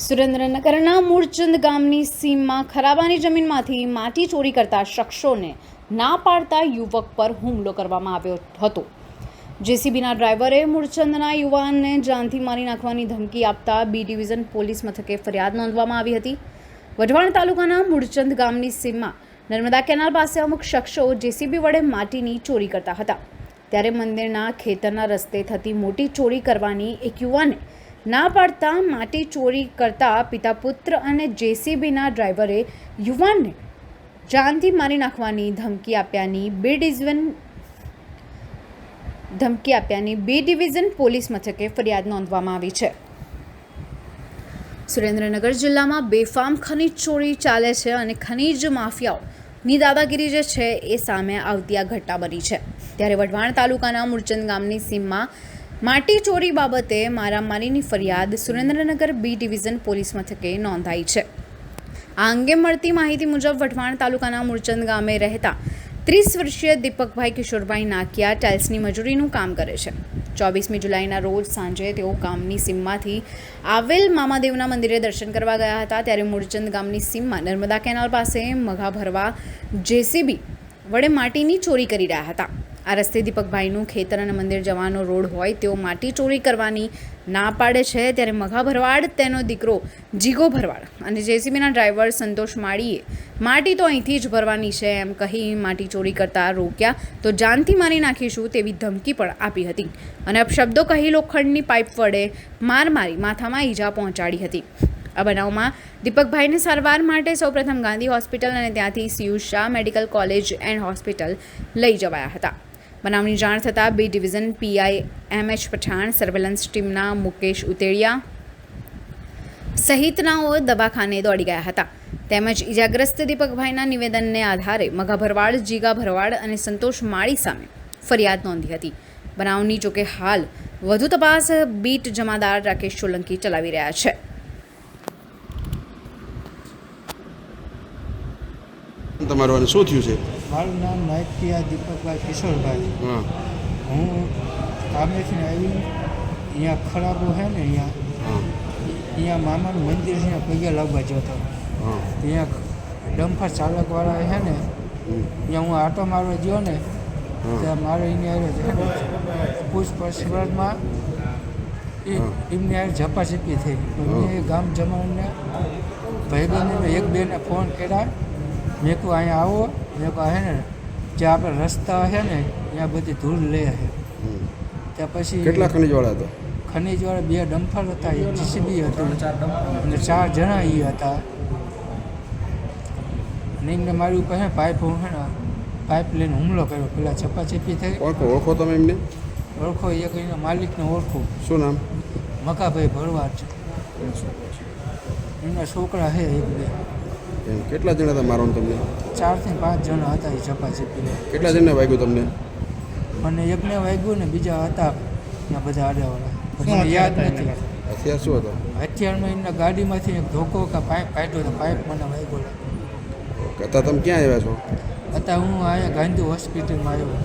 સુરેન્દ્રનગરના મૂળચંદ ગામની સીમમાં ખરાબાની જમીનમાંથી માટી ચોરી કરતા શખ્સોને ના પાડતા યુવક પર હુમલો કરવામાં આવ્યો હતો। જેસીબીના ડ્રાઈવરે મૂળચંદના યુવાનને જાનથી મારી નાખવાની ધમકી આપતા બી ડિવિઝન પોલીસ મથકે ફરિયાદ નોંધવામાં આવી હતી। વઢવાણ તાલુકાના મૂળચંદ ગામની સીમમાં નર્મદા કેનાલ પાસે અમુક શખ્સો જેસીબી વડે માટીની ચોરી કરતા હતા, ત્યારે મંદિરના ખેતરના રસ્તે થતી મોટી ચોરી કરવાની એક યુવાને ના પાડતા માટી ચોરી કરતા પિતા પુત્ર અને જેસીબીના ડ્રાઈવરે યુવાનને જાનથી મારી નાખવાની ધમકી આપ્યાની બી ડિવિઝન પોલીસ મથકે ફરિયાદ નોંધવામાં આવી છે। સુરેન્દ્રનગર જિલ્લામાં બેફામ ખનીજ ચોરી ચાલે છે અને ખનીજ માફિયાઓની દાદાગીરી જે છે એ સામે આવતી આ ઘટના બની છે। ત્યારે વઢવાણ તાલુકાના મૂળચંદ ગામની સીમમાં માટી ચોરી બાબતે મારામારીની ફરિયાદ સુરેન્દ્રનગર બી ડિવિઝન પોલીસ મથકે નોંધાઈ છે। આ અંગે મળતી માહિતી મુજબ વઢવાણ તાલુકાના મૂળચંદ ગામે રહેતા 30 વર્ષીય દીપકભાઈ કિશોરભાઈ નાકિયા ટાઇલ્સની મજૂરીનું કામ કરે છે। 24મી જુલાઈના રોજ સાંજે તેઓ ગામની સીમમાંથી આવેલ મામાદેવના મંદિરે દર્શન કરવા ગયા હતા, ત્યારે મૂળચંદ ગામની સીમમાં નર્મદા કેનાલ પાસે મઘા ભરવા જેસીબી વડે માટીની ચોરી કરી રહ્યા હતા। આ રસ્તે દીપકભાઈનું ખેતર અને મંદિર જવાનો રોડ હોય તેઓ માટી ચોરી કરવાની ના પાડે છે, ત્યારે મઘા ભરવાડ, તેનો દીકરો જીગો ભરવાડ અને જેસીબીના ડ્રાઈવર સંતોષ માળીએ માટી તો અહીંથી જ ભરવાની છે એમ કહી માટી ચોરી કરતા રોક્યા તો જાનથી મારી નાખીશું તેવી ધમકી પણ આપી હતી અને અપશબ્દો કહી લોખંડની પાઇપ વડે મારી માથામાં ઈજા પહોંચાડી હતી। આ બનાવમાં દીપકભાઈને સારવાર માટે સૌપ્રથમ ગાંધી હોસ્પિટલ અને ત્યાંથી C U Shah medical college and hospital લઈ જવાયા હતા। બનાવની જાણ થતાં B division PI M H. Pathan, surveillance ટીમના મુકેશ ઉતેડિયા સહિતનાઓ દવાખાને દોડી ગયા હતા, તેમજ ઇજાગ્રસ્ત દીપકભાઈના નિવેદનને આધારે મઘા ભરવાડ, જીગા ભરવાડ અને સંતોષ માળી સામે ફરિયાદ નોંધી હતી। બનાવની જોકે હાલ વધુ તપાસ બીટ જમાદાર રાકેશ સોલંકી ચલાવી રહ્યા છે। તમારું શું થયું છે? મારું નામ નાયકિયા દીપકભાઈ કિશોરભાઈ। હું કામેથી આવી, અહીંયા ખરાબો છે ને, અહીંયા મામાનું મંદિર છે, પગે લાવવા જતો, ત્યાં ડમ્ફર ચાલકવાળા છે ને, ત્યાં હું આટો મારવા ગયો ને, ત્યાં મારે અહીંયા પૂછપરછમાં એમની આ ઝપાઝપી થઈ। મેં ગામ જમાને ભાઈબંધને એક બેને ફોન કર્યા, મેં કહું અહીંયા આવો, મેં કહું હે ને જે આપણે રસ્તા છે ને ત્યાં બધી ધૂળ લે છે। ત્યાં પછી કેટલા ખનીજવાળા હતા? ખનીજવાળા 2 ડમ્ફર હતા, એક જીસીબી હતું અને 4 જણા એ હતા। અને એમને મારી ઉપર હે પાઇપ લઈને હુમલો કર્યો, પેલા ચપાચપી થઈ। ઓળખો તમે એમને? ઓળખો, એક એના માલિકને ઓળખું। શું નામ? મકાભાઈ ભરવાડ। એમના છોકરા છે 1-2। કેટલા જણા હતા મારવાનું તમને? 4 થી 5 જણા હતા એ ઝપાઝપીને। કેટલા જણને વાગ્યું તમને? મને એકને વાગ્યું ને બીજા હતા ત્યાં બધા આડાવાળા, મને યાદ નથી। હથિયાર શું હતો? હથિયારમાં એમના ગાડીમાંથી એક ધોકો કે પાઇપ કાઢ્યો તો પાઇપ મને વાગ્યો। અત્યારે તમે ક્યાં આવ્યા છો? અત્યારે હું અહીંયા ગાંધી હોસ્પિટલમાં આવ્યો।